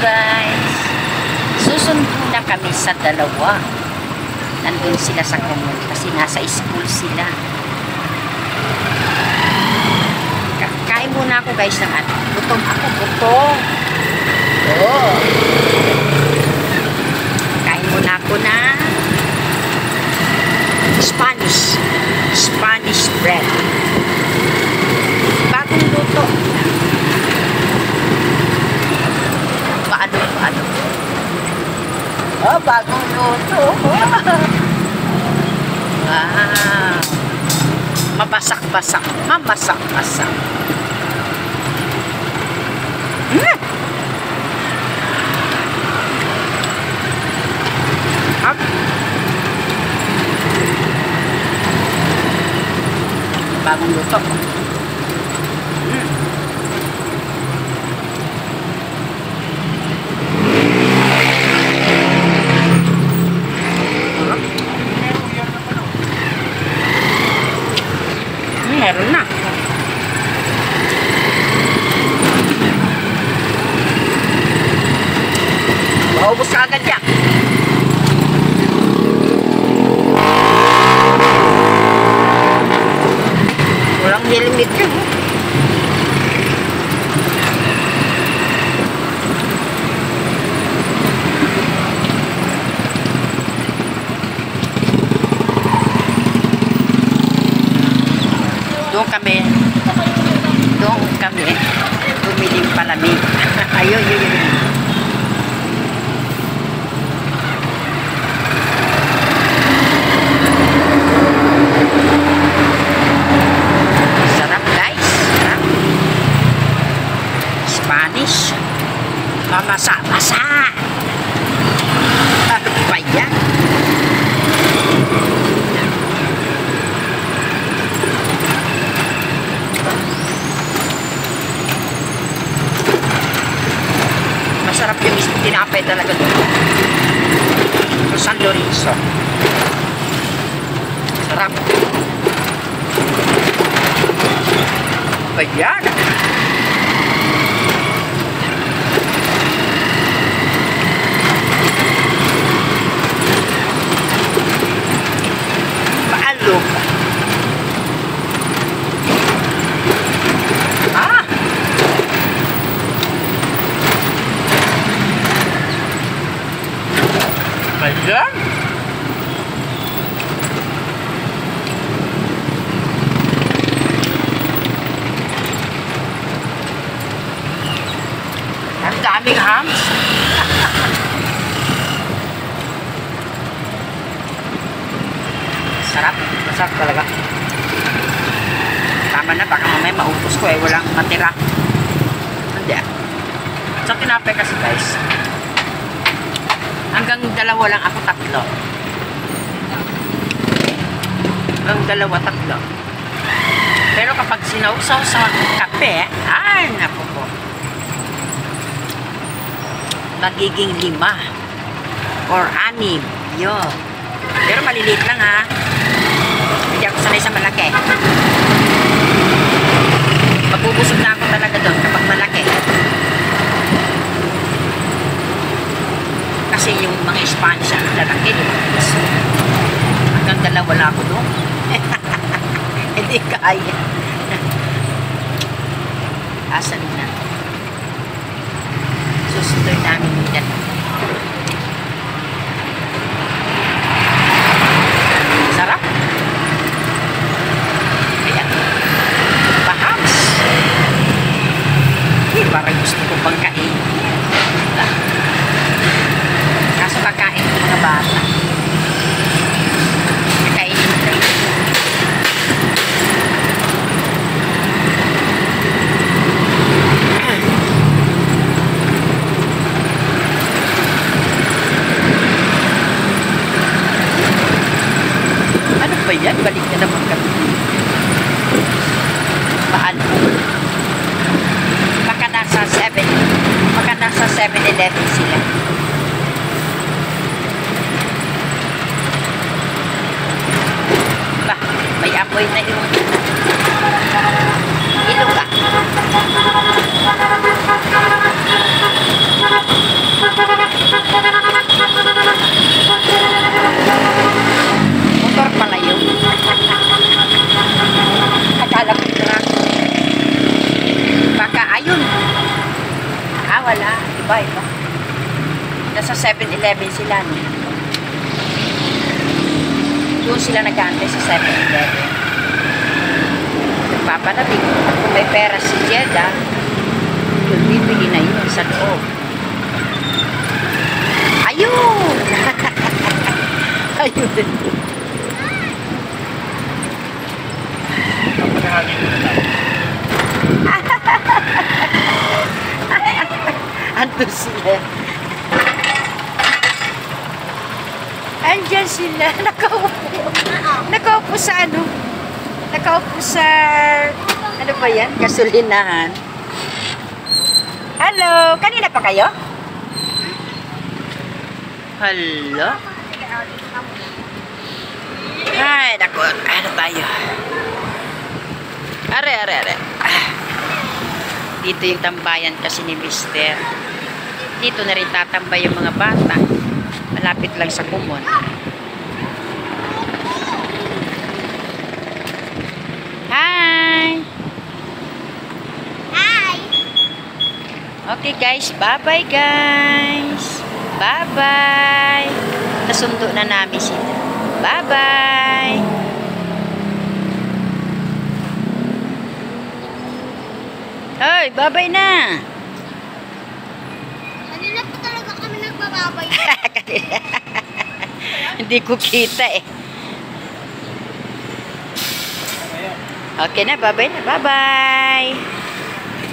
guys, susundo na kami sa dalawa. Nandun sila sa common kasi nasa school sila. Kain muna ako guys ng ano. Gutom ako, gutom. Oh. Kain muna ako na Spanish bread. Bagong luto. Paano? Oh, bagong luto. Wow. Mabasak-basak. Mamasak-basak. Hap. Bagong luto. Meron na. Maubos ka agad yan. Walang nilimit yun. Doon kami bumiling palamig. Ayun. Sarap guys, sarap. Spanish. Mamasa-masa. Ano ba yan? Masarap yung tinapay talaga doon. San Lorenzo. Sarap. Ayan. Paalog. Ayan. Ang daming hams. Sarap. Masarap talaga. Tama na. Baka mamaya maupos ko eh. Walang matira. Hindi. Sa tinapay kasi guys. Hanggang dalawa lang ako, tatlo. Hanggang dalawa, tatlo. Pero kapag sinausaw sa kape, ay, naku po. Magiging 5 or 6. Yun. Pero maliliit lang ha. Hindi ako sanay sa malaki. Mabubusog na ako talaga doon kapag malaki. Kasi yung mga Spanish ang lalaki, so, hanggang dalawa lang ako doon. Hindi kaya. Asan na? Susunod namin yan. Sarap. Ayan. Pahams. Parang gusto ko pang kain. Kaso kakain ng mga bata. Kakainin ko. Ano ba yan? Balik na naman kami. Paano? Baka nasa 7-Eleven sila. May apoy na yung ilong ka. wala. Iba, iba. Nasa 7-Eleven sila, no? Doon sila nag-aantay sa 7-Eleven. Nagpapanabig. Kung may pera si Jeda, yun, bibili na yun sa loob. Ayun! Ayun. Ando sila. Andyan sila. Nakaupo. Nakaupo sa ano? Nakaupo sa... Ano ba yan? Gasolinahan. Hello! Kanina pa kayo? Hello? Ay, naku. Ano tayo? Are. Dito yung tambayan kasi ni Mister. Dito na rin tatambay yung mga bata. Malapit lang sa kumon. Hi! Hi! Okay guys, bye-bye guys! Bye-bye! Nasundo na namin sila. Bye-bye! Hoy, bye-bye na! Kanina pa talaga kami nagbababay. Hindi ko kita eh. Okay na, bye-bye na. Bye-bye!